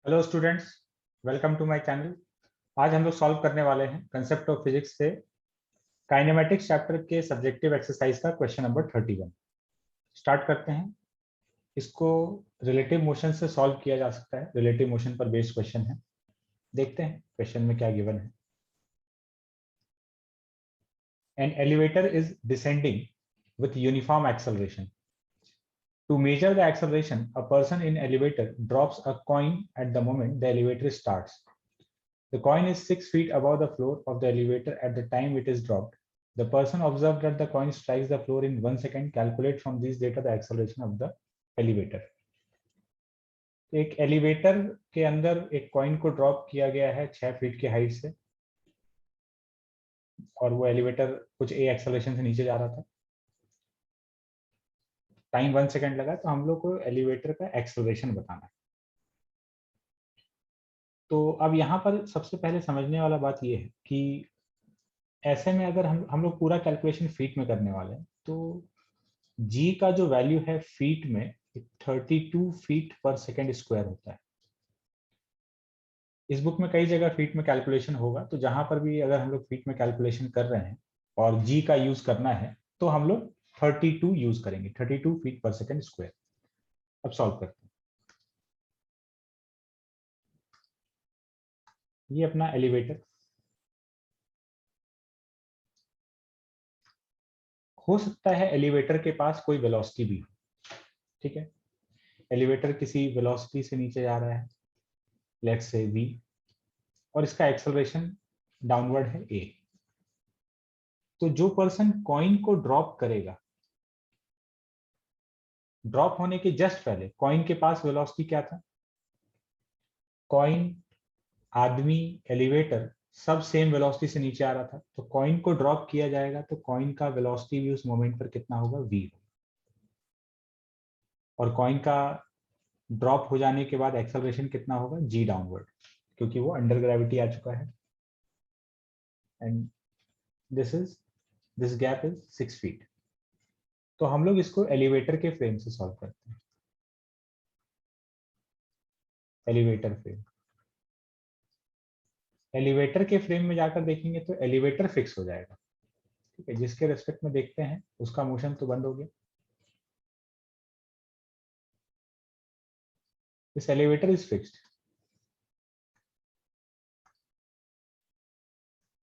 Hello students, welcome to my channel. आज हम लोग सॉल्व करने वाले हैं कंसेप्ट ऑफ फिजिक्स से काइनेमेटिक्स चैप्टर के सब्जेक्टिव एक्सरसाइज का क्वेश्चन नंबर 31। स्टार्ट करते हैं। इसको रिलेटिव मोशन से सॉल्व किया जा सकता है। रिलेटिव मोशन पर बेस्ड क्वेश्चन है। देखते हैं क्वेश्चन में क्या गिवन है। An elevator is descending with uniform acceleration. To measure the acceleration, a person in elevator drops a coin at the moment the elevator starts. The coin is 6 feet above the floor of the elevator at the time it is dropped. The person observed that the coin strikes the floor in 1 second. Calculate from these data the acceleration of the elevator. एक elevator के अंदर एक coin को drop किया गया है 6 feet की height से, और वो एलिवेटर कुछ ए एक्सेलरेशन से नीचे जा रहा था। टाइम 1 सेकंड लगा, तो हम लोग को एलिवेटर का एक्सेलरेशन बताना है। तो अब यहाँ पर सबसे पहले समझने वाला बात ये है कि ऐसे में अगर हम लोग पूरा कैलकुलेशन फीट में करने वाले हैं, तो जी का जो वैल्यू है फीट में 32 फीट पर सेकेंड स्क्वायर होता है। इस बुक में कई जगह फीट में कैलकुलेशन होगा, तो जहां पर भी अगर हम लोग फीट में कैलकुलेशन कर रहे हैं और जी का यूज करना है, तो हम लोग 32 यूज करेंगे, 32 फीट पर सेकेंड स्क्वायर। अब सॉल्व करते हैं। ये अपना एलिवेटर हो सकता है। एलिवेटर के पास कोई वेलोसिटी भी हो, ठीक है। एलिवेटर किसी वेलोसिटी से नीचे जा रहा है, लेट्स से v, और इसका एक्सेलरेशन डाउनवर्ड है a। तो जो पर्सन कॉइन को ड्रॉप करेगा, ड्रॉप होने के जस्ट पहले कॉइन के पास वेलोसिटी क्या था? कॉइन, आदमी, एलिवेटर सब सेम वेलोसिटी से नीचे आ रहा था, तो कॉइन को ड्रॉप किया जाएगा तो कॉइन का वेलोसिटी भी उस मोमेंट पर कितना होगा? v। और कॉइन का ड्रॉप हो जाने के बाद एक्सेलरेशन कितना होगा? g डाउनवर्ड, क्योंकि वो अंडर ग्रेविटी आ चुका है। And this gap is 6 feet. तो हम लोग इसको एलिवेटर के फ्रेम से सॉल्व करते हैं। एलिवेटर फ्रेम, एलिवेटर के फ्रेम में जाकर देखेंगे तो एलिवेटर फिक्स हो जाएगा, ठीक है। जिसके रेस्पेक्ट में देखते हैं उसका मोशन तो बंद हो गया। This elevator is fixed,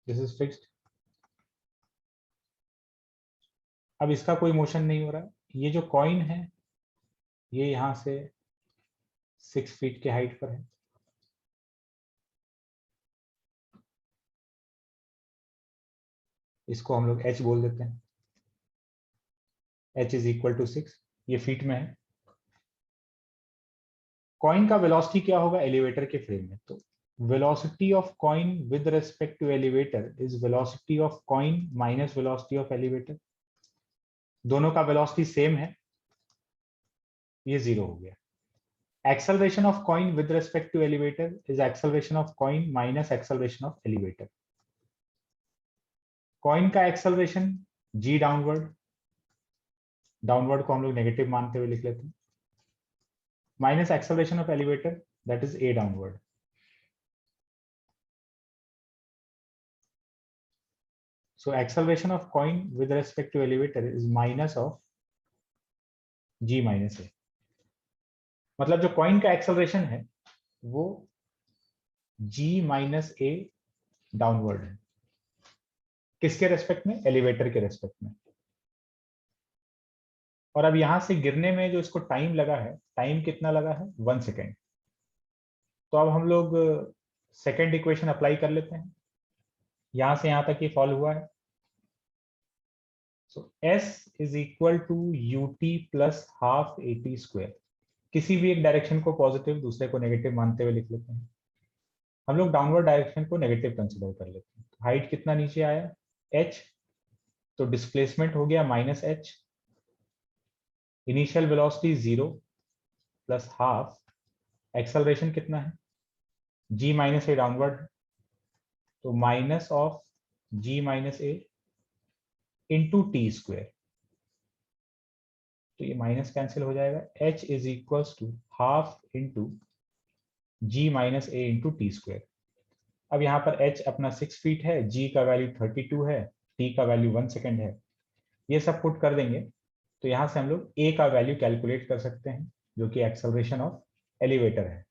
this is fixed. अब इसका कोई मोशन नहीं हो रहा है। ये जो कॉइन है ये यहां से 6 फीट के हाइट पर है। इसको हम लोग h बोल देते हैं। h इज इक्वल टू 6, ये फीट में है। कॉइन का वेलोसिटी क्या होगा एलिवेटर के फ्रेम में? तो velocity of coin with respect to elevator is velocity of coin minus velocity of elevator. दोनों का वेलोसिटी सेम है, ये 0 हो गया। Acceleration of coin with respect to elevator is acceleration of coin minus acceleration of elevator. Coin का acceleration g downward, downward को हम लोग नेगेटिव मानते हुए लिख लेते हैं, minus acceleration of elevator that is a downward. So acceleration of coin with respect to elevator is minus of g minus a। मतलब जो कॉइन का एक्सेलरेशन है वो g माइनस a डाउनवर्ड है। किसके रेस्पेक्ट में? एलिवेटर के रेस्पेक्ट में। और अब यहां से गिरने में जो इसको टाइम लगा है, टाइम कितना लगा है? 1 सेकेंड। तो अब हम लोग सेकेंड इक्वेशन अप्लाई कर लेते हैं। यहां से यहां तक ये फॉल हुआ है। So s is equal to ut plus half at square. किसी भी एक डायरेक्शन को पॉजिटिव, दूसरे को नेगेटिव मानते हुए लिख लेते हैं। हम लोग डाउनवर्ड डायरेक्शन को नेगेटिव कंसिडर कर लेते हैं। हाइट कितना नीचे आया? h, तो डिस्प्लेसमेंट हो गया minus h। Initial velocity 0 plus half, acceleration कितना है? g माइनस ए डाउनवर्ड, तो minus of g minus A into T square. तो ये माइनस कैंसिल हो जाएगा। h is equal to half into g minus A into T square. अब यहाँ पर h अपना 6 फीट है, g का वैल्यू 32 है, t का वैल्यू 1 सेकेंड है। ये सब पुट कर देंगे तो यहाँ से हम लोग a का वैल्यू कैलकुलेट कर सकते हैं, जो कि एक्सेलरेशन ऑफ एलिवेटर है।